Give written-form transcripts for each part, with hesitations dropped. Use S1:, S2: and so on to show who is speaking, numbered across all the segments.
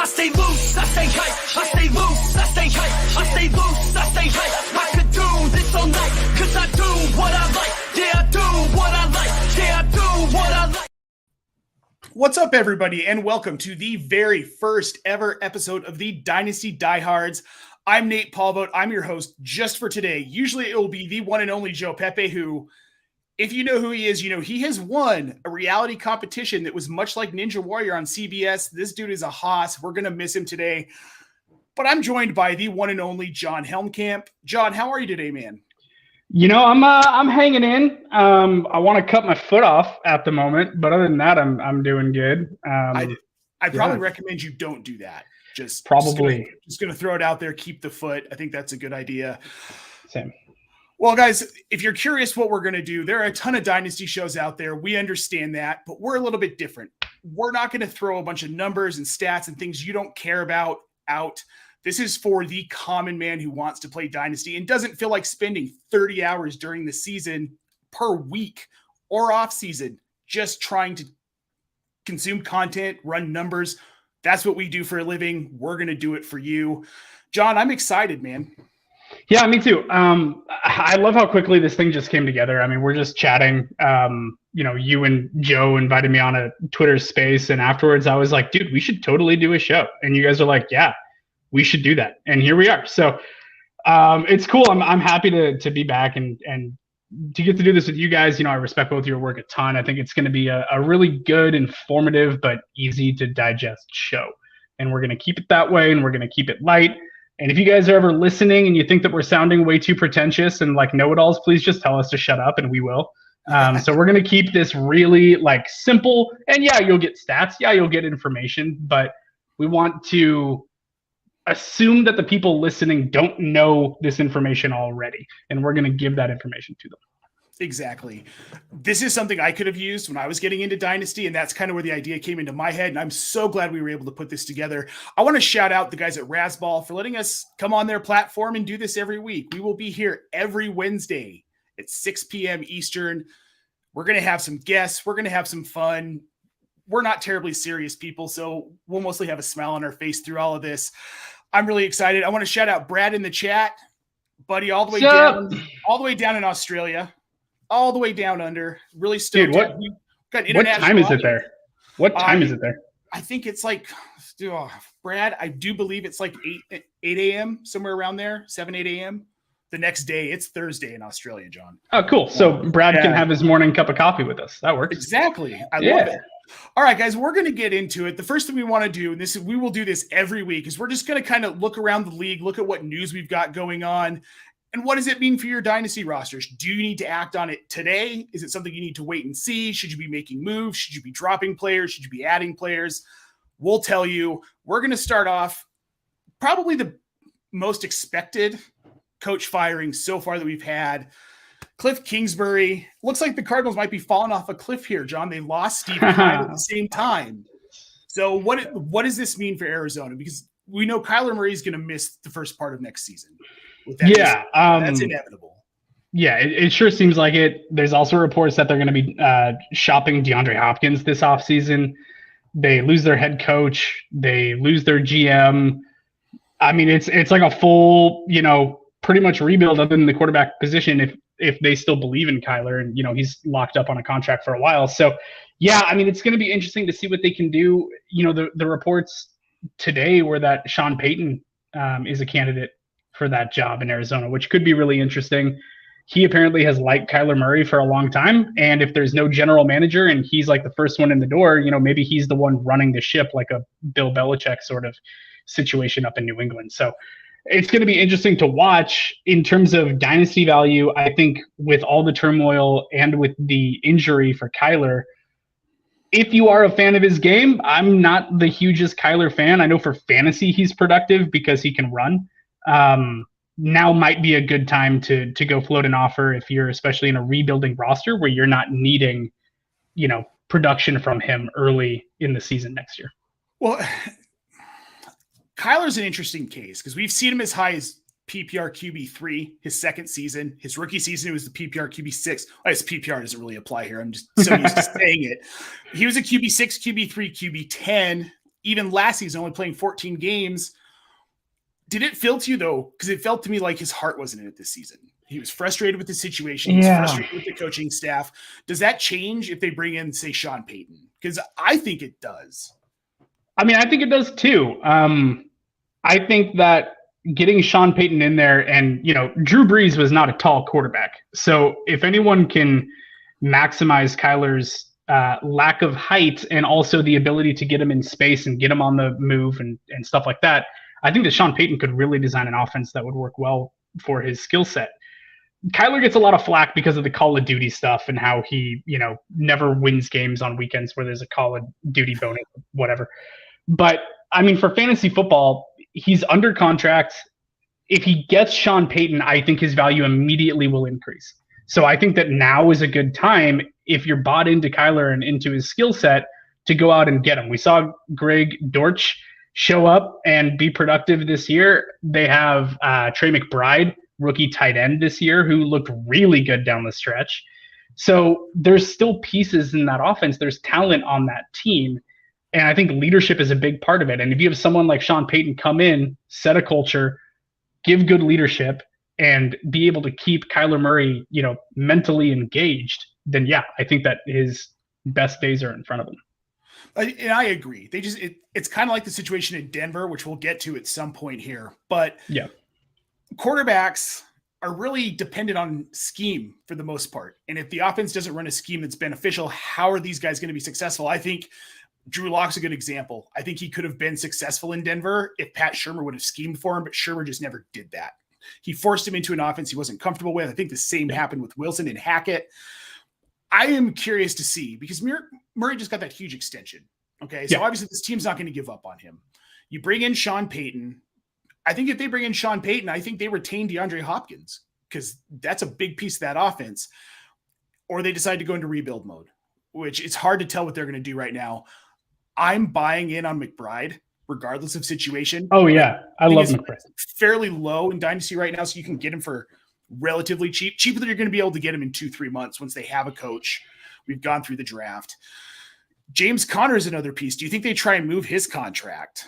S1: stay loose, I stay hype. I stay loose, I stay hype. I stay loose, I stay hype. I could do this all night, cause I do what I like. Yeah, I do what I like. Yeah, I do what I like.
S2: What's up, everybody, and welcome to the very first ever episode of the Dynasty Diehards. I'm Nate Paulboat. I'm your host just for today. Usually it will be the one and only Joe Pepe, who, if you know who he is, you know he has won a reality competition that was much like Ninja Warrior on CBS. This dude is a hoss. We're going to miss him today. But I'm joined by the one and only John Helmkamp. John, how are you today, man?
S3: You know, I'm hanging in. I want to cut my foot off at the moment, but other than that, I'm doing good.
S2: I'd probably recommend you don't do that. Just going to throw it out there. Keep the foot. I think that's a good idea.
S3: Same.
S2: Well, guys, if you're curious what we're going to do, there are a ton of Dynasty shows out there. We understand that, but we're a little bit different. We're not going to throw a bunch of numbers and stats and things you don't care about out. This is for the common man who wants to play Dynasty and doesn't feel like spending 30 hours during the season per week or off season just trying to consume content, run numbers. That's what we do for a living. We're going to do it for you. John, I'm excited, man.
S3: Yeah, me too. I love how quickly this thing just came together. I mean, we're just chatting. You and Joe invited me on a Twitter space, and afterwards I was like, dude, we should totally do a show. And you guys are like, yeah, we should do that. And here we are. So it's cool. I'm happy to be back and to get to do this with you guys. You know, I respect both your work a ton. I think it's going to be a really good, informative, but easy to digest show. And we're going to keep it that way, and we're going to keep it light. And if you guys are ever listening and you think that we're sounding way too pretentious and like know-it-alls, please just tell us to shut up and we will. So we're going to keep this really like simple. And yeah, you'll get stats. Yeah, you'll get information. But we want to assume that the people listening don't know this information already. And we're going to give that information to them.
S2: Exactly. This is something I could have used when I was getting into Dynasty, and that's kind of where the idea came into my head, and I'm so glad we were able to put this together. I want to shout out the guys at Razzball for letting us come on their platform and do this every week. We will be here every Wednesday at 6 p.m. Eastern. We're going to have some guests. We're going to have some fun. We're not terribly serious people, so we'll mostly have a smile on our face through all of this. I'm really excited. I want to shout out Brad in the chat, buddy, all the way down in Australia. All the way down under. Really stoked.
S3: Dude, what time is it there? What time is it there?
S2: I think it's like, Brad, I do believe it's like 8 a.m., somewhere around there, 8 a.m. The next day, it's Thursday in Australia, John.
S3: Oh, cool. So Brad can have his morning cup of coffee with us. That works.
S2: Exactly. I love it. All right, guys, we're going to get into it. The first thing we want to do, and we will do this every week, is we're just going to kind of look around the league, look at what news we've got going on. And what does it mean for your Dynasty rosters? Do you need to act on it today? Is it something you need to wait and see? Should you be making moves? Should you be dropping players? Should you be adding players? We'll tell you. We're going to start off probably the most expected coach firing so far that we've had. Kliff Kingsbury. Looks like the Cardinals might be falling off a cliff here, John. They lost Steve Keim at the same time. So what does this mean for Arizona? Because we know Kyler Murray is going to miss the first part of next season. That's inevitable.
S3: Yeah, it sure seems like it. There's also reports that they're going to be shopping DeAndre Hopkins this offseason. They lose their head coach. They lose their GM. I mean, it's like a full, pretty much rebuild other than the quarterback position if they still believe in Kyler. And, he's locked up on a contract for a while. So, yeah, I mean, it's going to be interesting to see what they can do. The reports today were that Sean Payton is a candidate for that job in Arizona, which could be really interesting. He apparently has liked Kyler Murray for a long time. And if there's no general manager and he's like the first one in the door, maybe he's the one running the ship, like a Bill Belichick sort of situation up in New England. So it's going to be interesting to watch in terms of dynasty value. I think with all the turmoil and with the injury for Kyler, if you are a fan of his game, I'm not the hugest Kyler fan. I know for fantasy he's productive because he can run. Now might be a good time to go float an offer if you're especially in a rebuilding roster where you're not needing, production from him early in the season next year.
S2: Well, Kyler's an interesting case because we've seen him as high as PPR QB3 his second season. His rookie season, it was the PPR QB6. His PPR doesn't really apply here. I'm just so used to saying it. He was a QB6, QB3, QB10. even last season, only playing 14 games. Did it feel to you, though? Because it felt to me like his heart wasn't in it this season. He was frustrated with the situation. He was frustrated with the coaching staff. Does that change if they bring in, say, Sean Payton? Because I think it does.
S3: I mean, I think it does too. I think that getting Sean Payton in there, and, you know, Drew Brees was not a tall quarterback. So if anyone can maximize Kyler's lack of height and also the ability to get him in space and get him on the move and stuff like that, I think that Sean Payton could really design an offense that would work well for his skill set. Kyler gets a lot of flack because of the Call of Duty stuff and how he, you know, never wins games on weekends where there's a Call of Duty bonus, whatever. But I mean, for fantasy football, he's under contract. If he gets Sean Payton, I think his value immediately will increase. So I think that now is a good time, if you're bought into Kyler and into his skill set, to go out and get him. We saw Greg Dortch show up and be productive this year. They have Trey McBride, rookie tight end this year, who looked really good down the stretch. So there's still pieces in that offense. There's talent on that team. And I think leadership is a big part of it. And if you have someone like Sean Payton come in, set a culture, give good leadership, and be able to keep Kyler Murray, you know, mentally engaged, then yeah, I think that his best days are in front of him.
S2: And I agree. It's kind of like the situation in Denver, which we'll get to at some point here. But
S3: yeah,
S2: quarterbacks are really dependent on scheme for the most part. And if the offense doesn't run a scheme that's beneficial, how are these guys going to be successful? I think Drew Lock's a good example. I think he could have been successful in Denver if Pat Shurmur would have schemed for him, but Shurmur just never did that. He forced him into an offense he wasn't comfortable with. I think the same happened with Wilson and Hackett. I am curious to see, because Murray just got that huge extension. Okay, so obviously this team's not going to give up on him. You bring in Sean Payton. I think if they bring in Sean Payton, I think they retain DeAndre Hopkins, because that's a big piece of that offense. Or they decide to go into rebuild mode, which it's hard to tell what they're going to do right now. I'm buying in on McBride, regardless of situation.
S3: Oh, yeah. I love McBride.
S2: Fairly low in Dynasty right now, so you can get him for relatively cheap. Cheaper than you're going to be able to get him in 2-3 months once they have a coach. We've gone through the draft. James Conner is another piece. Do you think they try and move his contract?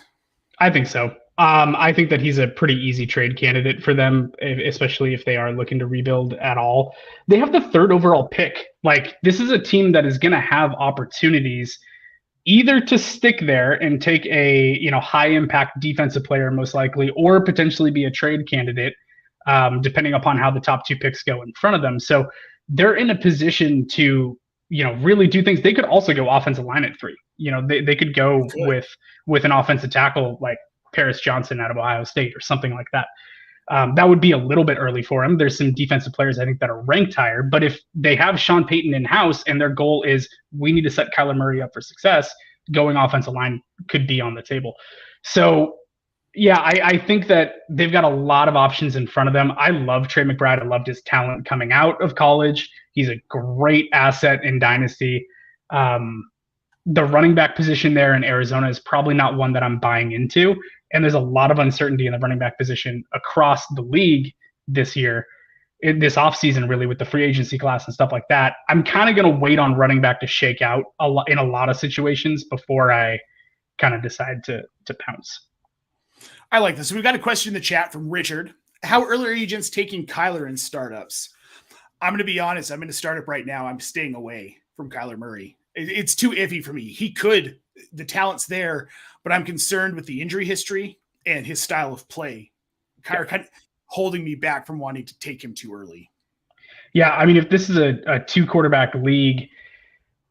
S3: I think so. I think that he's a pretty easy trade candidate for them, especially if they are looking to rebuild at all. They have the 3rd overall pick. Like, this is a team that is going to have opportunities either to stick there and take a, you know, high impact defensive player, most likely, or potentially be a trade candidate, depending upon how the top 2 picks go in front of them. So they're in a position to, you know, really do things. They could also go offensive line at 3. You know, they could go with an offensive tackle like Paris Johnson out of Ohio State or something like that. That would be a little bit early for him. There's some defensive players I think that are ranked higher, but if they have Sean Payton in house and their goal is we need to set Kyler Murray up for success, going offensive line could be on the table. So yeah, I think that they've got a lot of options in front of them. I love Trey McBride. I loved his talent coming out of college. He's a great asset in Dynasty. The running back position there in Arizona is probably not one that I'm buying into. And there's a lot of uncertainty in the running back position across the league this year, this offseason, really, with the free agency class and stuff like that. I'm kind of going to wait on running back to shake out in a lot of situations before I kind of decide to pounce.
S2: I like this. So we've got a question in the chat from Richard. How early are agents taking Kyler in startups? I'm going to be honest. I'm in a startup right now. I'm staying away from Kyler Murray. It's too iffy for me. The talent's there, but I'm concerned with the injury history and his style of play. Kyler kind of holding me back from wanting to take him too early.
S3: Yeah, I mean, if this is a 2-quarterback league,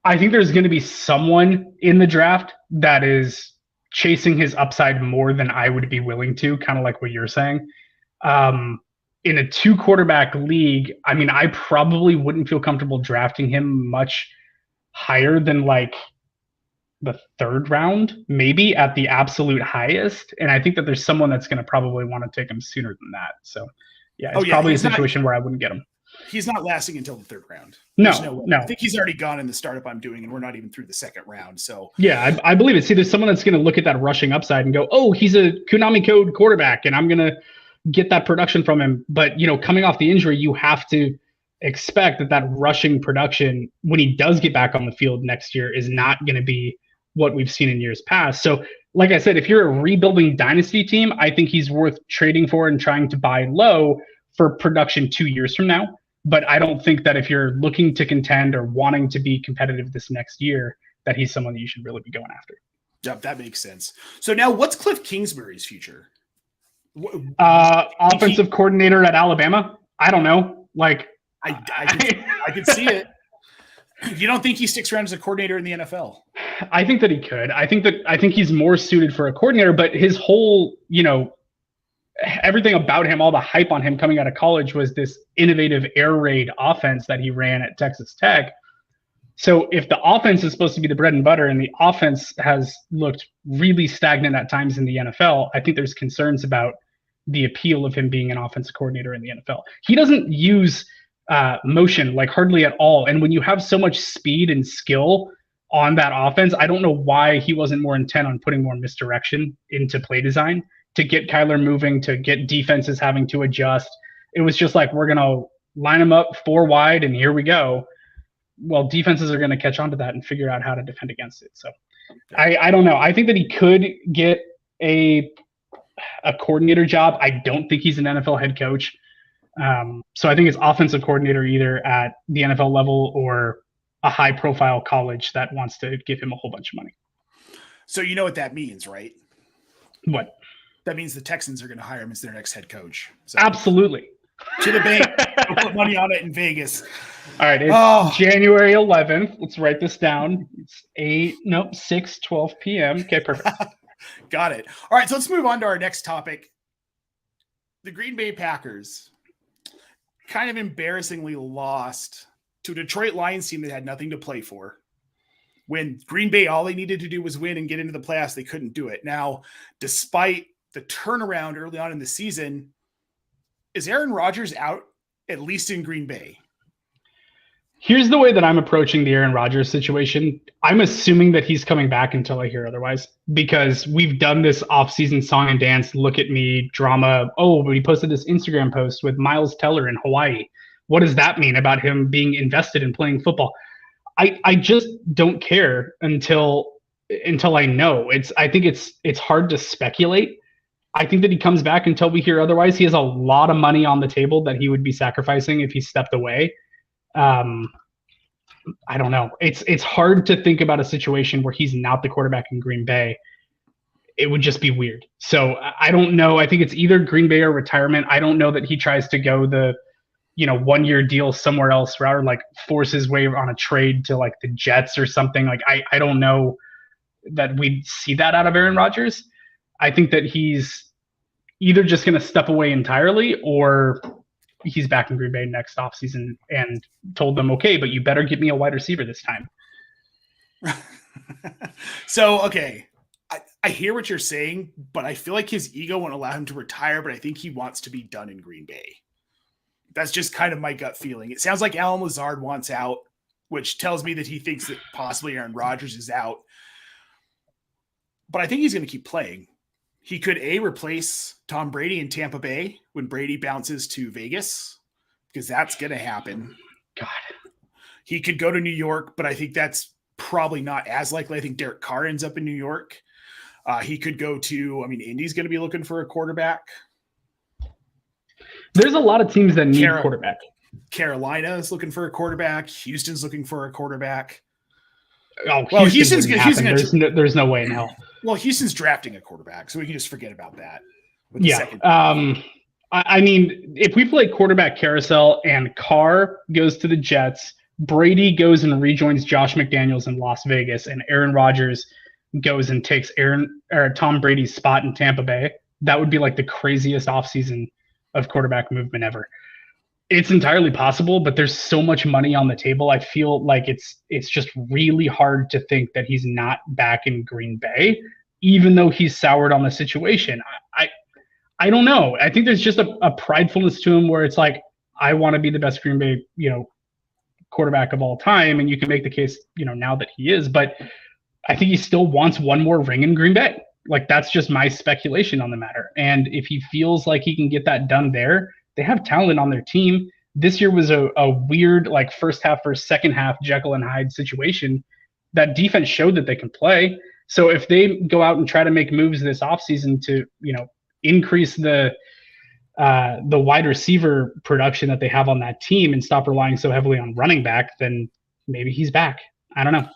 S3: I think there's going to be someone in the draft that is chasing his upside more than I would be willing to, kind of like what you're saying. In a 2-quarterback league, I mean, I probably wouldn't feel comfortable drafting him much higher than like the 3rd round, maybe at the absolute highest. And I think that there's someone that's going to probably want to take him sooner than that. So yeah, it's probably a situation where I wouldn't get him.
S2: He's not lasting until the 3rd round.
S3: No.
S2: I think he's already gone in the startup I'm doing, and we're not even through the 2nd round. So
S3: yeah, I believe it. See, there's someone that's going to look at that rushing upside and go, oh, he's a Konami code quarterback, and I'm going to get that production from him. But, you know, coming off the injury, you have to expect that rushing production, when he does get back on the field next year, is not going to be what we've seen in years past. So like I said, if you're a rebuilding dynasty team, I think he's worth trading for and trying to buy low for production 2 years from now. But I don't think that if you're looking to contend or wanting to be competitive this next year, that he's someone that you should really be going after.
S2: Yep, that makes sense. So now what's Kliff Kingsbury's future?
S3: Offensive coordinator at Alabama? I don't know. Like,
S2: I could see it. You don't think he sticks around as a coordinator in the NFL?
S3: I think that he could. I think he's more suited for a coordinator, but his whole, everything about him, all the hype on him coming out of college was this innovative air raid offense that he ran at Texas Tech. So if the offense is supposed to be the bread and butter and the offense has looked really stagnant at times in the NFL, I think there's concerns about the appeal of him being an offensive coordinator in the NFL. He doesn't use motion like hardly at all. And when you have so much speed and skill on that offense, I don't know why he wasn't more intent on putting more misdirection into play design to get Kyler moving, to get defenses having to adjust. It was just like, we're going to line them up 4 wide and here we go. Well, defenses are going to catch on to that and figure out how to defend against it. So I don't know. I think that he could get a coordinator job. I don't think he's an NFL head coach. So I think it's offensive coordinator either at the NFL level or a high profile college that wants to give him a whole bunch of money.
S2: So you know what that means, right?
S3: What?
S2: That means the Texans are going to hire him as their next head coach. So,
S3: absolutely.
S2: To the bank. Put money on it in Vegas.
S3: All right. It's January 11th. Let's write this down. It's 6:12 p.m. Okay, perfect.
S2: Got it. All right. So let's move on to our next topic. The Green Bay Packers kind of embarrassingly lost to a Detroit Lions team that had nothing to play for. When Green Bay, all they needed to do was win and get into the playoffs, they couldn't do it. Now, despite the turnaround early on in the season, is Aaron Rodgers out, at least in Green Bay?
S3: Here's the way that I'm approaching the Aaron Rodgers situation. I'm assuming that he's coming back until I hear otherwise, because we've done this offseason song and dance, look at me drama. Oh, but he posted this Instagram post with Miles Teller in Hawaii. What does that mean about him being invested in playing football? I just don't care until I know. I think it's hard to speculate. I think that he comes back until we hear otherwise. He has a lot of money on the table that he would be sacrificing if he stepped away. I don't know. It's hard to think about a situation where he's not the quarterback in Green Bay. It would just be weird. So I don't know. I think it's either Green Bay or retirement. I don't know that he tries to go the 1-year deal somewhere else, rather like force his way on a trade to like the Jets or something. Like I don't know that we'd see that out of Aaron Rodgers. I think that he's either just going to step away entirely or he's back in Green Bay next offseason and told them, okay, but you better get me a wide receiver this time.
S2: So, okay. I hear what you're saying, but I feel like his ego won't allow him to retire, but I think he wants to be done in Green Bay. That's just kind of my gut feeling. It sounds like Alan Lazard wants out, which tells me that he thinks that possibly Aaron Rodgers is out. But I think he's going to keep playing. He could replace Tom Brady in Tampa Bay when Brady bounces to Vegas, because that's going to happen.
S3: God.
S2: He could go to New York, but I think that's probably not as likely. I think Derek Carr ends up in New York. He could go to, Indy's going to be looking for a quarterback.
S3: There's a lot of teams that need a quarterback.
S2: Carolina is looking for a quarterback. Houston's looking for a quarterback.
S3: Oh, well, Houston's there's no way in hell.
S2: Well, Houston's drafting a quarterback, so we can just forget about that.
S3: Yeah. If we play quarterback carousel and Carr goes to the Jets, Brady goes and rejoins Josh McDaniels in Las Vegas, and Aaron Rodgers goes and takes Tom Brady's spot in Tampa Bay, that would be like the craziest offseason of quarterback movement ever. It's entirely possible, but there's so much money on the table. I feel like it's just really hard to think that he's not back in Green Bay, even though he's soured on the situation. I don't know. I think there's just a pridefulness to him where it's like, I want to be the best Green Bay, quarterback of all time. And you can make the case, now that he is, but I think he still wants one more ring in Green Bay. Like, that's just my speculation on the matter. And if he feels like he can get that done there, they have talent on their team. This year was a weird, like, first half or second half Jekyll and Hyde situation that defense showed that they can play. So if they go out and try to make moves this offseason to, increase the wide receiver production that they have on that team and stop relying so heavily on running back, then maybe he's back. I don't know.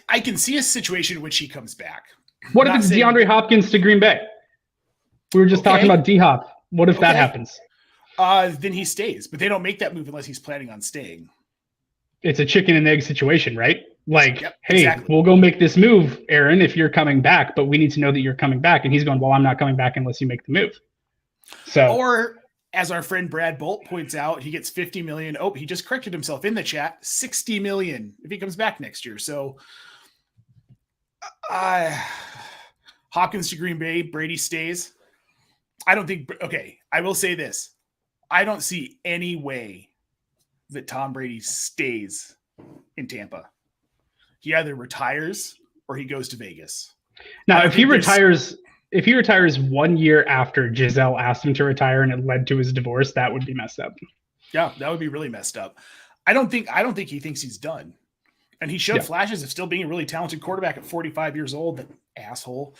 S2: I can see a situation in which he comes back.
S3: What if it's DeAndre Hopkins to Green Bay? We were just talking about D-Hop. What if that happens?
S2: Then he stays, but they don't make that move unless he's planning on staying.
S3: It's a chicken and egg situation, right? Like,
S2: yep,
S3: hey,
S2: exactly.
S3: We'll go make this move, Aaron, if you're coming back, but we need to know that you're coming back. And he's going, well, I'm not coming back unless you make the move. So,
S2: or as our friend Brad Bolt points out, he gets $50 million. Oh, he just corrected himself in the chat. $60 million if he comes back next year. So Hopkins to Green Bay, Brady stays. I don't think, okay, I will say this. I don't see any way that Tom Brady stays in Tampa. He either retires or he goes to Vegas.
S3: Now, if he retires 1 year after Giselle asked him to retire and it led to his divorce, that would be messed up.
S2: Yeah, that would be really messed up. I don't think he thinks he's done. And he showed flashes of still being a really talented quarterback at 45 years old. That asshole.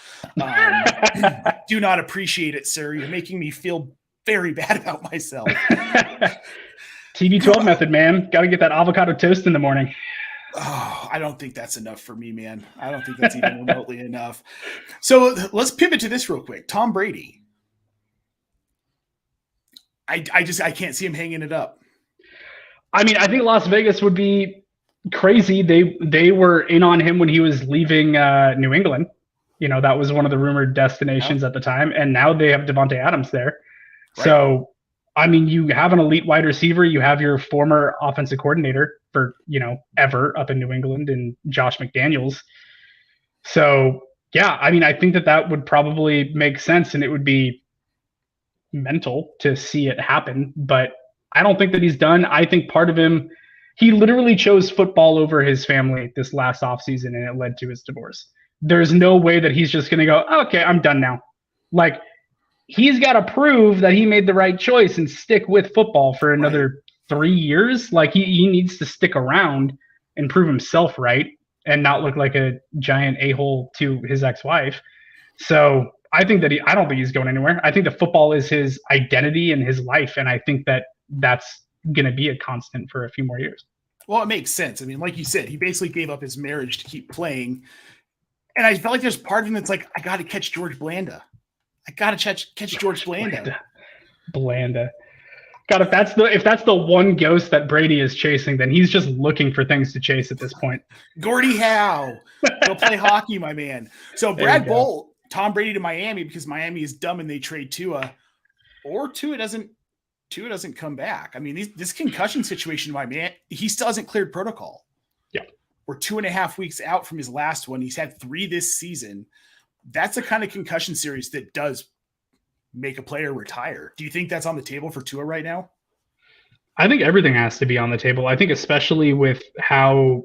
S2: Do not appreciate it, sir. You're making me feel very bad about myself.
S3: TB12 method, man. Got to get that avocado toast in the morning.
S2: Oh, I don't think that's enough for me, man. I don't think that's even remotely enough. So let's pivot to this real quick. Tom Brady. I can't see him hanging it up.
S3: I mean, I think Las Vegas would be crazy. They were in on him when he was leaving New England. That was one of the rumored destinations at the time. And now they have Devontae Adams there. Right. So, I mean, you have an elite wide receiver. You have your former offensive coordinator for, ever up in New England and Josh McDaniels. So, yeah, I mean, I think that would probably make sense and it would be mental to see it happen. But I don't think that he's done. I think part of him, he literally chose football over his family this last offseason and it led to his divorce. There's no way that he's just going to go, okay, I'm done now. Like, he's got to prove that he made the right choice and stick with football for another 3 years. Like he needs to stick around and prove himself right and not look like a giant a-hole to his ex-wife. So I think that I don't think he's going anywhere. I think that football is his identity and his life. And I think that that's going to be a constant for a few more years.
S2: Well, it makes sense. I mean, like you said, he basically gave up his marriage to keep playing. And I felt like there's part of him that's like, I got to catch George Blanda. I got to catch George Blanda. God, if that's the one ghost that Brady is chasing, then he's just looking for things to chase at this point. Gordie Howe. Go play hockey, my man. So Brad Bolt, Tom Brady to Miami because Miami is dumb and they trade Tua. Or Tua doesn't come back. I mean, this concussion situation, my man, he still hasn't cleared protocol.
S3: Yeah.
S2: We're 2.5 weeks out from his last one. He's had 3 this season. That's the kind of concussion series that does make a player retire. Do you think that's on the table for Tua right now?
S3: I think everything has to be on the table. I think especially with how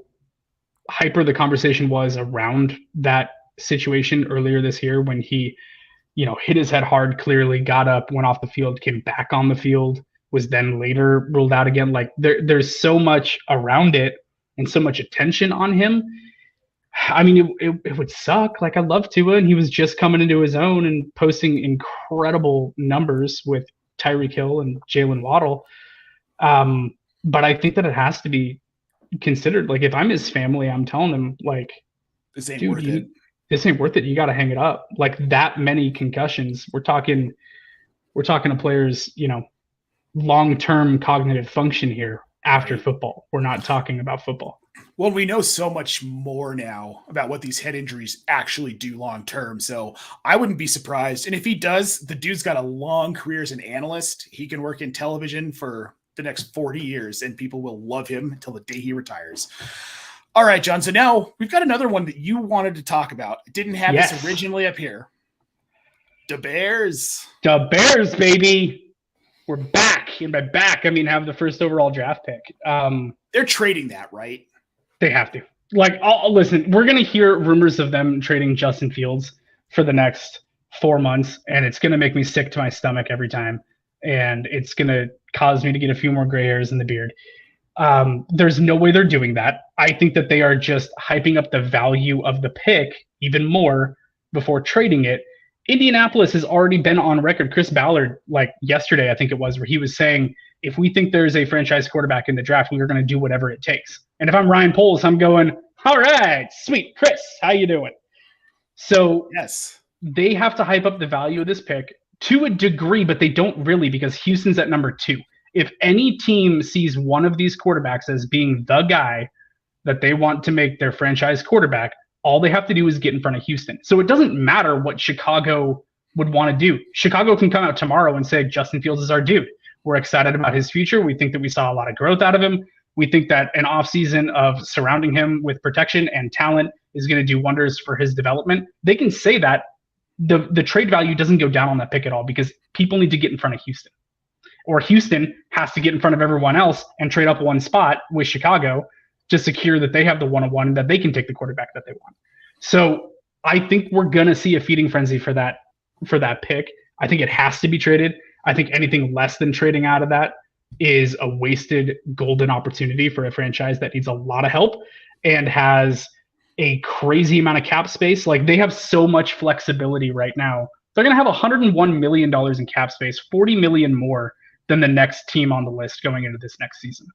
S3: hyper the conversation was around that situation earlier this year when he, hit his head hard, clearly got up, went off the field, came back on the field, was then later ruled out again. Like there's so much around it and so much attention on him. I mean, it would suck. Like, I love Tua, and he was just coming into his own and posting incredible numbers with Tyreek Hill and Jalen Waddle. But I think that it has to be considered. Like, if I'm his family, I'm telling him, like,
S2: this ain't worth it.
S3: This ain't worth it. You got to hang it up. Like, that many concussions. We're talking to players, long-term cognitive function here after football. We're not talking about football.
S2: Well, we know so much more now about what these head injuries actually do long term. So I wouldn't be surprised. And if he does, the dude's got a long career as an analyst. He can work in television for the next 40 years and people will love him until the day he retires. All right, John. So now we've got another one that you wanted to talk about. It didn't have this originally up here. The Bears.
S3: The Bears, baby. We're back. And by back, I mean have the first overall draft pick.
S2: They're trading that, right?
S3: They have to. Like, listen, we're going to hear rumors of them trading Justin Fields for the next 4 months, and it's going to make me sick to my stomach every time, and it's going to cause me to get a few more gray hairs in the beard. There's no way they're doing that. I think that they are just hyping up the value of the pick even more before trading it. Indianapolis has already been on record. Chris Ballard, like yesterday, I think it was, where he was saying, if we think there's a franchise quarterback in the draft, we are going to do whatever it takes. And if I'm Ryan Poles, I'm going, all right, sweet. Chris, how you doing? So
S2: Yes.
S3: they have to hype up the value of this pick to a degree, but they don't really, because Houston's at number 2. If any team sees one of these quarterbacks as being the guy that they want to make their franchise quarterback, all they have to do is get in front of Houston. So it doesn't matter what Chicago would want to do. Chicago can come out tomorrow and say, Justin Fields is our dude. We're excited about his future. We think that we saw a lot of growth out of him. We think that an offseason of surrounding him with protection and talent is going to do wonders for his development. They can say that. The trade value doesn't go down on that pick at all, because people need to get in front of Houston. Or Houston has to get in front of everyone else and trade up one spot with Chicago to secure that they have the one-on-one and that they can take the quarterback that they want. So I think we're going to see a feeding frenzy for that pick. I think it has to be traded. I think anything less than trading out of that is a wasted golden opportunity for a franchise that needs a lot of help and has a crazy amount of cap space. Like, they have so much flexibility right now. They're going to have $101 million in cap space, $40 million more than the next team on the list going into this next season.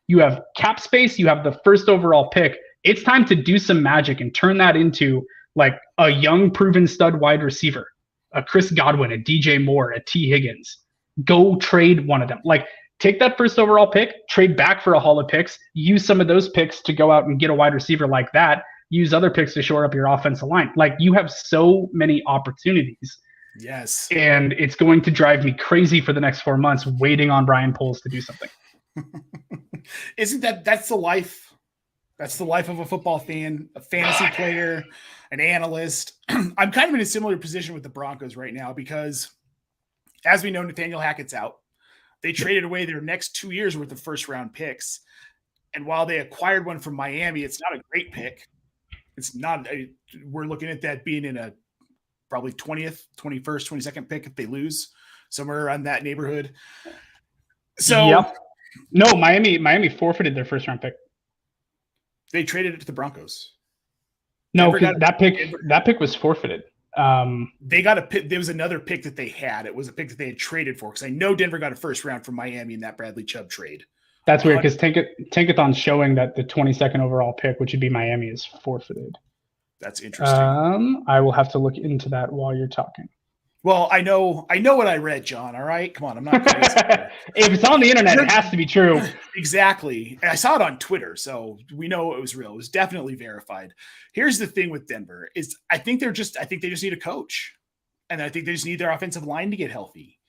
S3: You have cap space. You have the first overall pick. It's time to do some magic and turn that into like a young, proven stud wide receiver, a Chris Godwin, a DJ Moore, a T Higgins. Go trade one of them. Like, take that first overall pick, trade back for a haul of picks, use some of those picks to go out and get a wide receiver like that, use other picks to shore up your offensive line. Like, you have so many opportunities.
S2: Yes.
S3: And it's going to drive me crazy for the next 4 months waiting on Brian Poles to do something.
S2: Isn't that's the life? That's the life of a football fan, a fantasy player, an analyst. I'm kind of in a similar position with the Broncos right now because, as we know, Nathaniel Hackett's out. They traded away their next 2 years worth of first-round picks. And while they acquired one from Miami, it's not a great pick. It's not. We're looking at that being in a probably 20th, 21st, 22nd pick if they lose, somewhere around that neighborhood. So,
S3: yep. No, Miami forfeited their first-round pick.
S2: They traded it to the Broncos.
S3: No, because that pick was forfeited.
S2: They got a pick. There was another pick that they had. It was a pick that they had traded for, because I know Denver got a first round from Miami in that Bradley Chubb trade.
S3: That's weird, because Tankathon's showing that the 22nd overall pick, which would be Miami, is forfeited.
S2: That's interesting.
S3: I will have to look into that while you're talking.
S2: Well, I know what I read, John. All right, come on, I'm not crazy.
S3: If it's on the internet, it has to be true.
S2: Exactly. And I saw it on Twitter, so we know it was real. It was definitely verified. Here's the thing with Denver is I think they just need a coach, and I think they just need their offensive line to get healthy.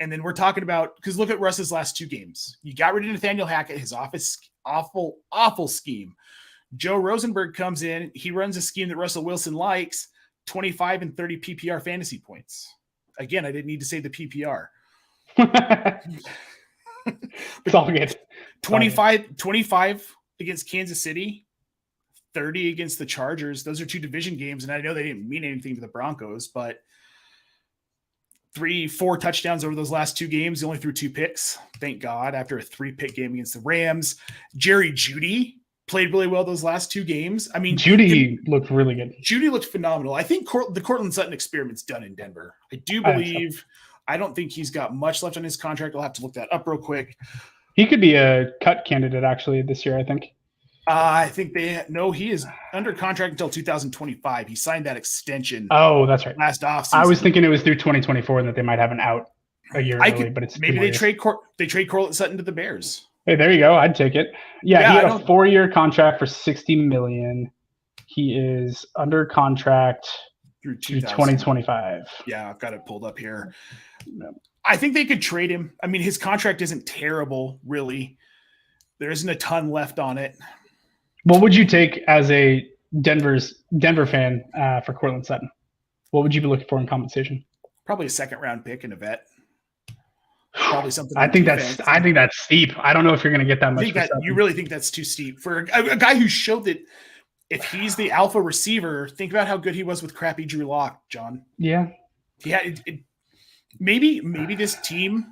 S2: And then we're talking about, because look at Russ's last 2 games. You got rid of Nathaniel Hackett, his awful scheme. Joe Rosenberg comes in. He runs a scheme that Russell Wilson likes, 25 and 30 PPR fantasy points. Again, I didn't need to say the PPR.
S3: It's all good.
S2: 25 against Kansas City, 30 against the Chargers. Those are 2 division games, and I know they didn't mean anything to the Broncos, but 3-4 touchdowns over those last 2 games. He only threw 2 picks, thank God, after a 3-pick game against the Rams. Jerry Jeudy played really well those last 2 games. I mean,
S3: Jeudy looked really good.
S2: Jeudy looked phenomenal. I think the Cortland Sutton experiment's done in Denver. I do believe. I don't think he's got much left on his contract. I'll have to look that up real quick.
S3: He could be a cut candidate actually this year, I think.
S2: I think he is under contract until 2025. He signed that extension.
S3: Oh, that's right.
S2: Last offseason.
S3: I was thinking it was through 2024 and that they might have an out a year early, but it's
S2: maybe they trade Cortland Sutton to the Bears.
S3: Hey, there you go. I'd take it. Yeah, he had a 4-year contract for $60 million. He is under contract through 2025.
S2: Yeah, I've got it pulled up here. I think they could trade him. I mean, his contract isn't terrible, really. There isn't a ton left on it.
S3: What would you take as a Denver fan for Cortland Sutton? What would you be looking for in compensation?
S2: Probably a 2nd-round pick and a vet. Probably something.
S3: I think that's steep. I don't know if you're going to get that much.
S2: You really think that's too steep for a guy who showed that if he's the alpha receiver? Think about how good he was with crappy Drew Lock, John.
S3: Yeah.
S2: Yeah. Maybe this team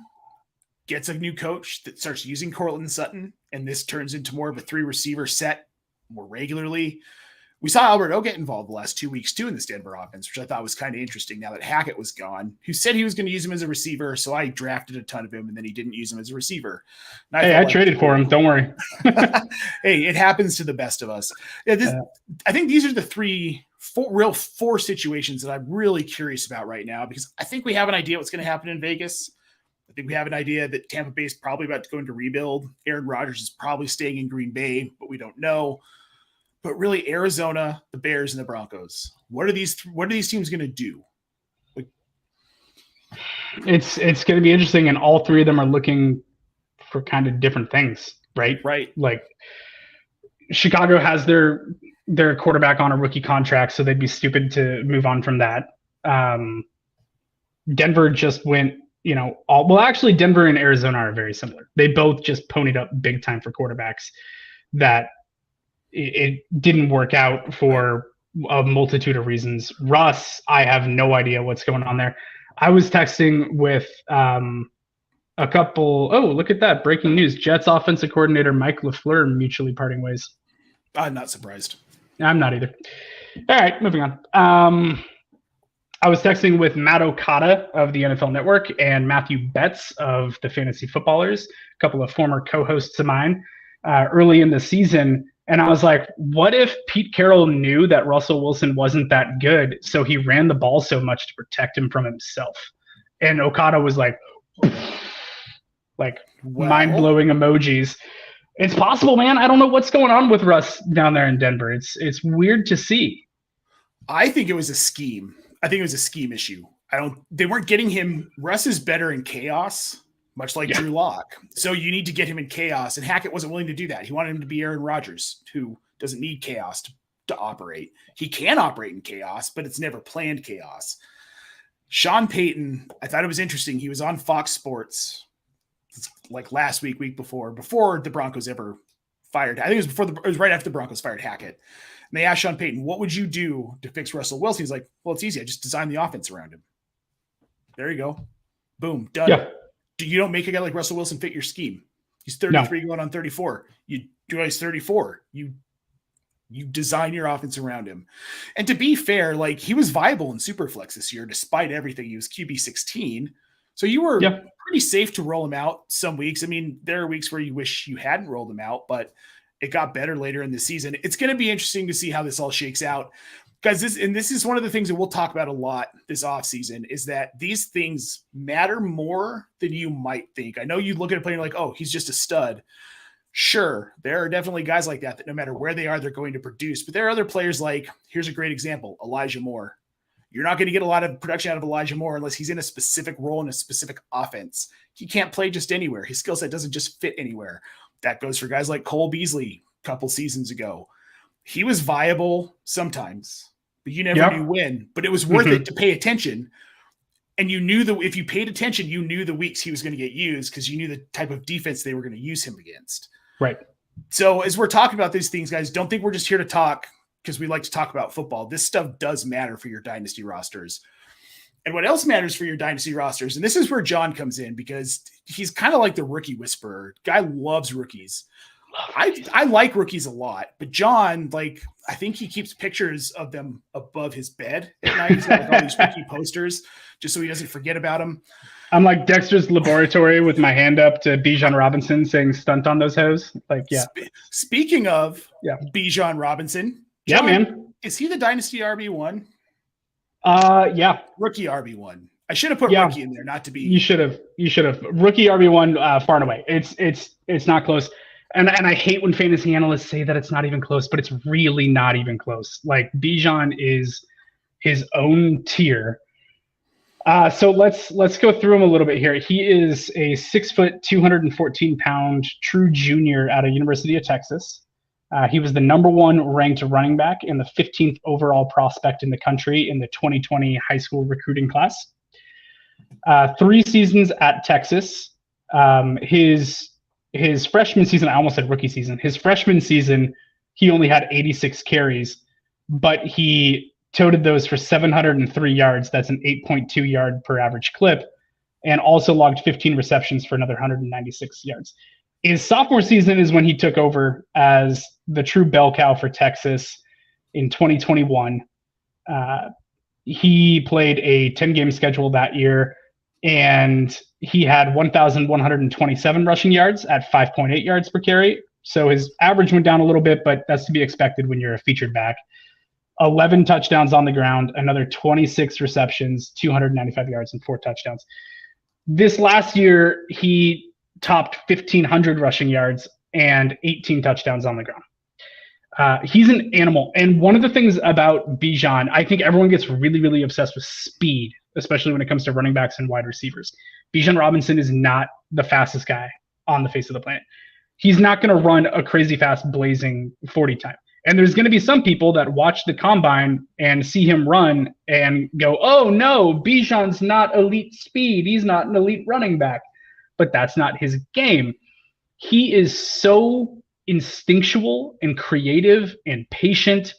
S2: gets a new coach that starts using Cortland Sutton, and this turns into more of a 3-receiver set more regularly. We saw Alberto get involved the last 2 weeks too in this Denver offense, which I thought was kind of interesting now that Hackett was gone, who said he was going to use him as a receiver. So I drafted a ton of him, and then he didn't use him as a receiver.
S3: I traded for him. Don't worry.
S2: Hey, it happens to the best of us. Yeah, I think these are the four situations that I'm really curious about right now, because I think we have an idea what's going to happen in Vegas. I think we have an idea that Tampa Bay is probably about to go into rebuild. Aaron Rodgers is probably staying in Green Bay, but we don't know. But really, Arizona, the Bears, and the Broncos. What are these teams going to do?
S3: It's going to be interesting, and all three of them are looking for kind of different things, right?
S2: Right.
S3: Like Chicago has their quarterback on a rookie contract, so they'd be stupid to move on from that. Denver just went, actually Denver and Arizona are very similar. They both just ponied up big time for quarterbacks that it didn't work out for a multitude of reasons. Russ, I have no idea what's going on there. I was texting with a couple. Oh, look at that. Breaking news. Jets offensive coordinator Mike LaFleur mutually parting ways.
S2: I'm not surprised.
S3: I'm not either. All right, moving on. I was texting with Matt Okada of the NFL Network and Matthew Betts of the Fantasy Footballers, a couple of former co-hosts of mine, early in the season. And I was like, what if Pete Carroll knew that Russell Wilson wasn't that good, so he ran the ball so much to protect him from himself? And Okada was like mind-blowing emojis. It's possible, man. I don't know what's going on with Russ down there in Denver. It's weird to see.
S2: I think it was a scheme. I think it was a scheme issue. They weren't getting him. Russ is better in chaos, much like Drew Lock. So you need to get him in chaos, and Hackett wasn't willing to do that. He wanted him to be Aaron Rodgers, who doesn't need chaos to operate. He can operate in chaos, but it's never planned chaos. Sean Payton, I thought it was interesting. He was on Fox Sports like last week before the Broncos ever fired. I think it was right after the Broncos fired Hackett. And they asked Sean Payton, what would you do to fix Russell Wilson? He's like, well, it's easy. I just design the offense around him. There you go. Boom. Done. Yeah. You don't make a guy like Russell Wilson fit your scheme. He's 33 going on 34. He's 34. You design your offense around him. And to be fair, like, he was viable in Superflex this year, despite everything. He was QB 16. So you were pretty safe to roll him out some weeks. I mean, there are weeks where you wish you hadn't rolled him out, but it got better later in the season. It's going to be interesting to see how this all shakes out. Guys, this is one of the things that we'll talk about a lot this offseason, is that these things matter more than you might think. I know you look at a player like, oh, he's just a stud. Sure, there are definitely guys like that no matter where they are, they're going to produce. But there are other players like, here's a great example, Elijah Moore. You're not going to get a lot of production out of Elijah Moore unless he's in a specific role in a specific offense. He can't play just anywhere. His skill set doesn't just fit anywhere. That goes for guys like Cole Beasley a couple seasons ago. He was viable sometimes, but you never knew when. But it was worth it to pay attention. And you knew that if you paid attention, you knew the weeks he was going to get used because you knew the type of defense they were going to use him against.
S3: Right.
S2: So as we're talking about these things, guys, don't think we're just here to talk because we like to talk about football. This stuff does matter for your dynasty rosters. And what else matters for your dynasty rosters, and this is where Jon comes in because he's kind of like the rookie whisperer. Guy loves rookies. I like rookies a lot, but Jon, like, I think he keeps pictures of them above his bed at night. He's got like all these rookie posters just so he doesn't forget about them.
S3: I'm like Dexter's Laboratory with my hand up to Bijan Robinson saying stunt on those hoes. Like, yeah.
S2: Speaking of Bijan Robinson.
S3: Jon, man.
S2: Is he the dynasty RB1?
S3: Yeah.
S2: Rookie RB1. I should have put rookie in there, not to be.
S3: You should have. Rookie RB1 far and away. It's not close. And I hate when fantasy analysts say that it's not even close, but it's really not even close. Like, Bijan is his own tier. So let's go through him a little bit here. He is a 6 foot, 214 pound true junior out of University of Texas. He was the #1 ranked running back and the 15th overall prospect in the country in the 2020 high school recruiting class. 3 seasons at Texas. His freshman season, I almost said rookie season. His freshman season, he only had 86 carries, but he toted those for 703 yards. That's an 8.2 yard per average clip. and also logged 15 receptions for another 196 yards. His sophomore season is when he took over as the true bell cow for Texas in 2021. He played a 10-game schedule that year, and he had 1,127 rushing yards at 5.8 yards per carry. So his average went down a little bit, but that's to be expected when you're a featured back. 11 touchdowns on the ground, another 26 receptions, 295 yards, and 4 touchdowns. This last year, he topped 1,500 rushing yards and 18 touchdowns on the ground. He's an animal. And one of the things about Bijan, I think everyone gets really, really obsessed with speed, especially when it comes to running backs and wide receivers. Bijan Robinson is not the fastest guy on the face of the planet. He's not going to run a crazy fast blazing 40 time. And there's going to be some people that watch the combine and see him run and go, oh no, Bijan's not elite speed. He's not an elite running back. But that's not his game. He is so instinctual and creative and patient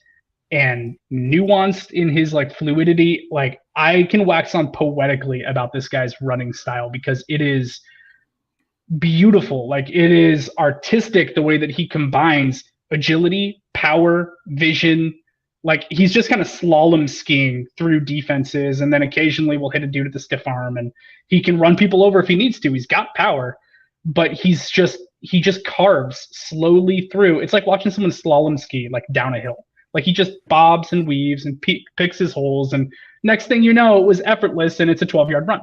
S3: and nuanced in his like fluidity. Like, I can wax on poetically about this guy's running style because it is beautiful. Like, it is artistic the way that he combines agility, power, vision. Like, he's just kind of slalom skiing through defenses, and then occasionally will hit a dude at the stiff arm, and he can run people over if he needs to. He's got power, but he just carves slowly through. It's like watching someone slalom ski like down a hill. Like, he just bobs and weaves and picks his holes, and next thing you know, it was effortless, and it's a 12-yard run.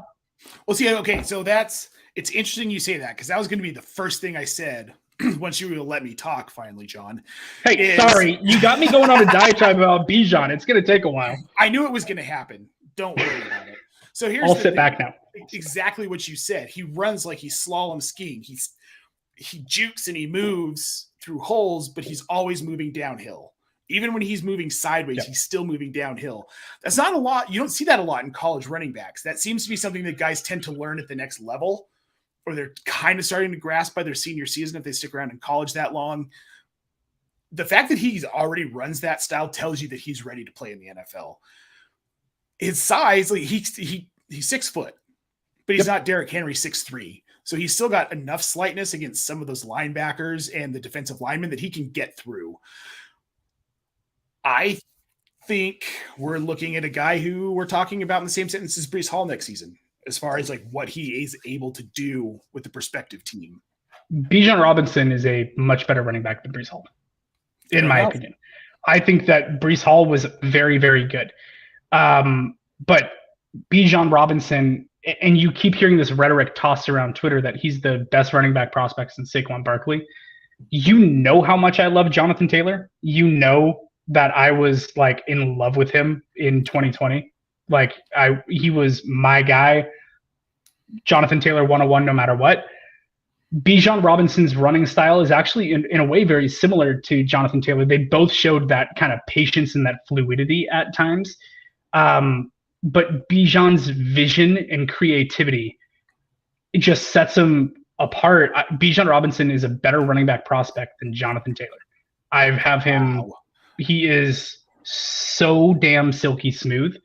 S2: Well, see, okay, so it's interesting you say that, because that was going to be the first thing I said once you will let me talk finally, John.
S3: Hey, sorry, you got me going on a diatribe about Bijan. It's going to take a while.
S2: I knew it was going to happen. Don't worry about it. So here's
S3: I'll sit back now.
S2: Exactly what you said. He runs like he's slalom skiing. He jukes and he moves through holes, but he's always moving downhill. Even when he's moving sideways, He's still moving downhill. That's not a lot. You don't see that a lot in college running backs. That seems to be something that guys tend to learn at the next level, or they're kind of starting to grasp by their senior season if they stick around in college that long. The fact that he's already runs that style tells you that he's ready to play in the NFL. His size, like he's 6 foot, but he's not Derrick Henry 6'3". So he's still got enough slightness against some of those linebackers and the defensive linemen that he can get through. I think we're looking at a guy who we're talking about in the same sentence as Breece Hall next season, as far as like what he is able to do with the prospective team.
S3: Bijan Robinson is a much better running back than Breece Hall, in my opinion. I think that Breece Hall was very, very good. But Bijan Robinson, and you keep hearing this rhetoric tossed around Twitter that he's the best running back prospect since Saquon Barkley. You know how much I love Jonathan Taylor. You know that I was like in love with him in 2020. Like, he was my guy. Jonathan Taylor 101 no matter what. Bijan Robinson's running style is actually in a way very similar to Jonathan Taylor. They both showed that kind of patience and that fluidity at times. But Bijan's vision and creativity, it just sets him apart. Bijan Robinson is a better running back prospect than Jonathan Taylor. I have him. Wow. He is so damn silky smooth.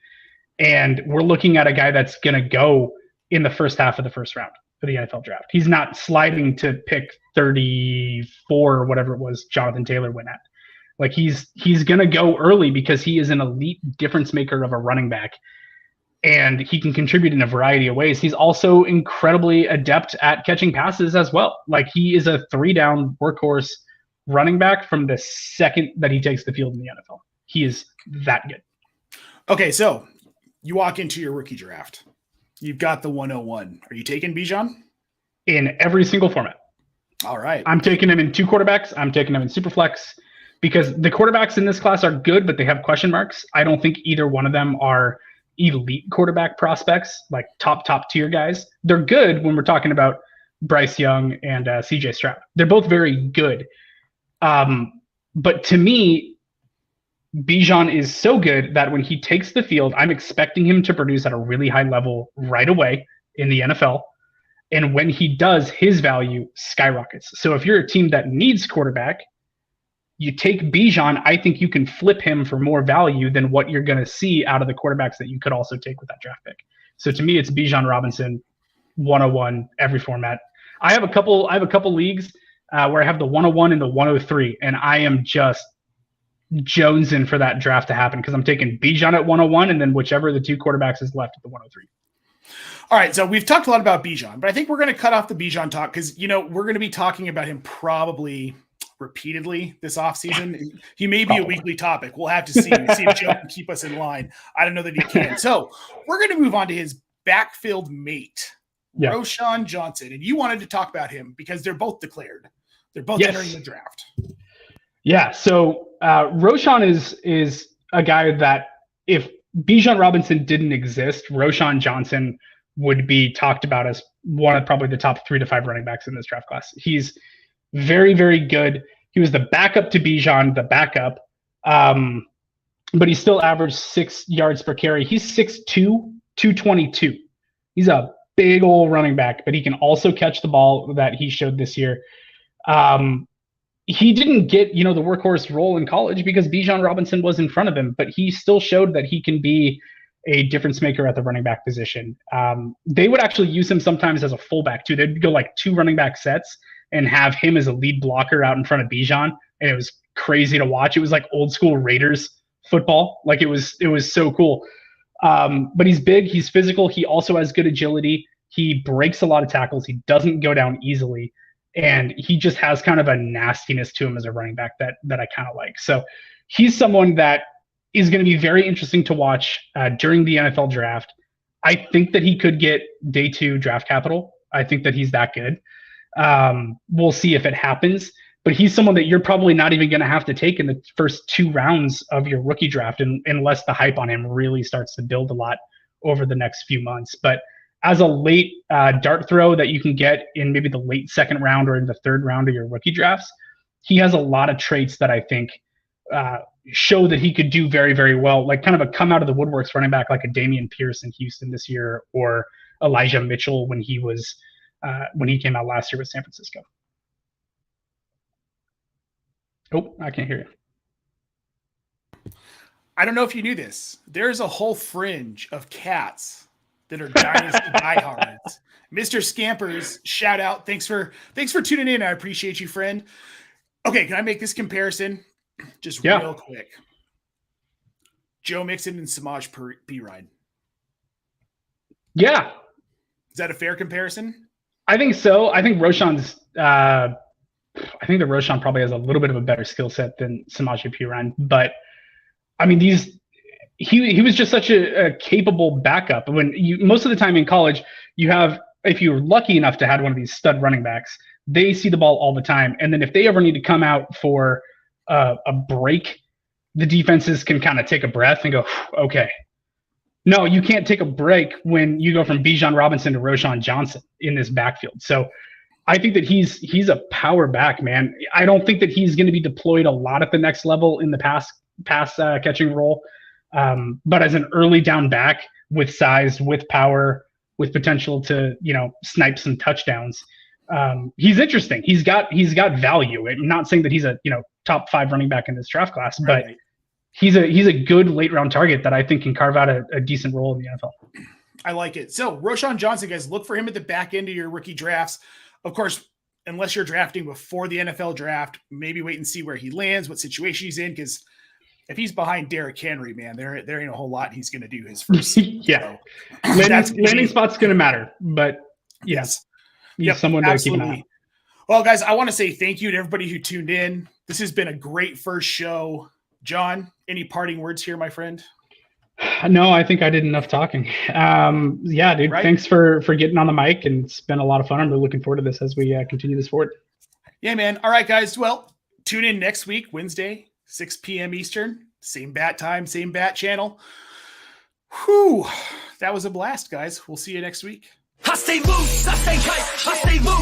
S3: And we're looking at a guy that's going to go in the first half of the first round for the NFL draft. He's not sliding to pick 34 or whatever it was Jonathan Taylor went at. Like, he's going to go early because he is an elite difference maker of a running back. And he can contribute in a variety of ways. He's also incredibly adept at catching passes as well. Like, he is a 3-down workhorse running back from the second that he takes the field in the NFL. He is that good.
S2: Okay, so you walk into your rookie draft. You've got the 101. Are you taking Bijan?
S3: In every single format.
S2: All right.
S3: I'm taking him in 2 quarterbacks. I'm taking him in Superflex because the quarterbacks in this class are good, but they have question marks. I don't think either one of them are elite quarterback prospects, like top tier guys. They're good when we're talking about Bryce Young and CJ Stroud. They're both very good. But to me, Bijan is so good that when he takes the field, I'm expecting him to produce at a really high level right away in the NFL. And when he does, his value skyrockets. So if you're a team that needs quarterback, you take Bijan, I think you can flip him for more value than what you're going to see out of the quarterbacks that you could also take with that draft pick. So to me, it's Bijan Robinson 101 every format. I have a couple leagues where I have the 101 and the 103, and I am just jonesing for that draft to happen because I'm taking Bijan at 101 and then whichever of the two quarterbacks is left at the 103.
S2: All right, so we've talked a lot about Bijan, but I think we're going to cut off the Bijan talk because, we're going to be talking about him probably repeatedly this offseason. He may be a weekly topic. We'll have to see if Joe can keep us in line. I don't know that he can. So we're going to move on to his backfield mate, Roschon Johnson. And you wanted to talk about him because they're both declared. They're both entering the draft.
S3: Yeah, so Roschon is a guy that if Bijan Robinson didn't exist, Roschon Johnson would be talked about as one of probably the top 3 to 5 running backs in this draft class. He's very, very good. He was the backup to Bijan, the backup, but he still averaged 6 yards per carry. He's 6'2", 222. He's a big old running back, but he can also catch the ball that he showed this year. He didn't get, the workhorse role in college because Bijan Robinson was in front of him, but he still showed that he can be a difference maker at the running back position. They would actually use him sometimes as a fullback too. They'd go like 2 running back sets and have him as a lead blocker out in front of Bijan. And it was crazy to watch. It was like old school Raiders football. Like it was so cool. But he's big, he's physical. He also has good agility. He breaks a lot of tackles. He doesn't go down easily. And he just has kind of a nastiness to him as a running back that I kind of like. So he's someone that is going to be very interesting to watch during the NFL draft. I think that he could get day 2 draft capital. I think that he's that good. We'll see if it happens. But he's someone that you're probably not even going to have to take in the first 2 rounds of your rookie draft unless the hype on him really starts to build a lot over the next few months. But as a late dart throw that you can get in maybe the late 2nd round or in the 3rd round of your rookie drafts, he has a lot of traits that I think show that he could do very, very well, like kind of a come out of the woodworks running back like a Dameon Pierce in Houston this year or Elijah Mitchell when he came out last year with San Francisco. Oh, I can't hear you.
S2: I don't know if you knew this. There's a whole fringe of cats that are Dynasty Diehards. Mr. Scampers, shout out. Thanks for tuning in. I appreciate you, friend. Okay, can I make this comparison? Just real quick. Joe Mixon and Samaj P. Ryan.
S3: Yeah.
S2: Is that a fair comparison? I
S3: think so. I think Roschon's I think that Roschon probably has a little bit of a better skill set than Samaje Perine, but I mean, he was just such a capable backup. When most of the time in college, you have, if you're lucky enough to have one of these stud running backs, they see the ball all the time. And then if they ever need to come out for a break, the defenses can kind of take a breath and go, okay. No, you can't take a break when you go from Bijan Robinson to Roschon Johnson in this backfield. So I think that he's a power back, man. I don't think that he's going to be deployed a lot at the next level in the pass catching role. But as an early down back with size, with power, with potential to, snipe some touchdowns, he's interesting. He's got value. I'm not saying that he's a, top 5 running back in this draft class, but he's a good late round target that I think can carve out a decent role in the NFL.
S2: I like it. So Roschon Johnson, guys, look for him at the back end of your rookie drafts. Of course, unless you're drafting before the NFL draft, maybe wait and see where he lands, what situation he's in, because if he's behind Derrick Henry, man, there ain't a whole lot he's going to do his first season.
S3: Yeah. So landing spot's going to matter, but
S2: yes.
S3: He's someone to keep an eye on.
S2: Well, guys, I want to say thank you to everybody who tuned in. This has been a great first show. John, any parting words here, my friend?
S3: No, I think I did enough talking. Yeah, dude, Thanks for getting on the mic, and it's been a lot of fun. I'm really looking forward to this as we continue this forward.
S2: Yeah, man. All right, guys. Well, tune in next week, Wednesday, 6 p.m. Eastern. Same bat time, same bat channel. Whew. That was a blast, guys. We'll see you next week.
S1: I stay loose, I stay hype, I stay loose.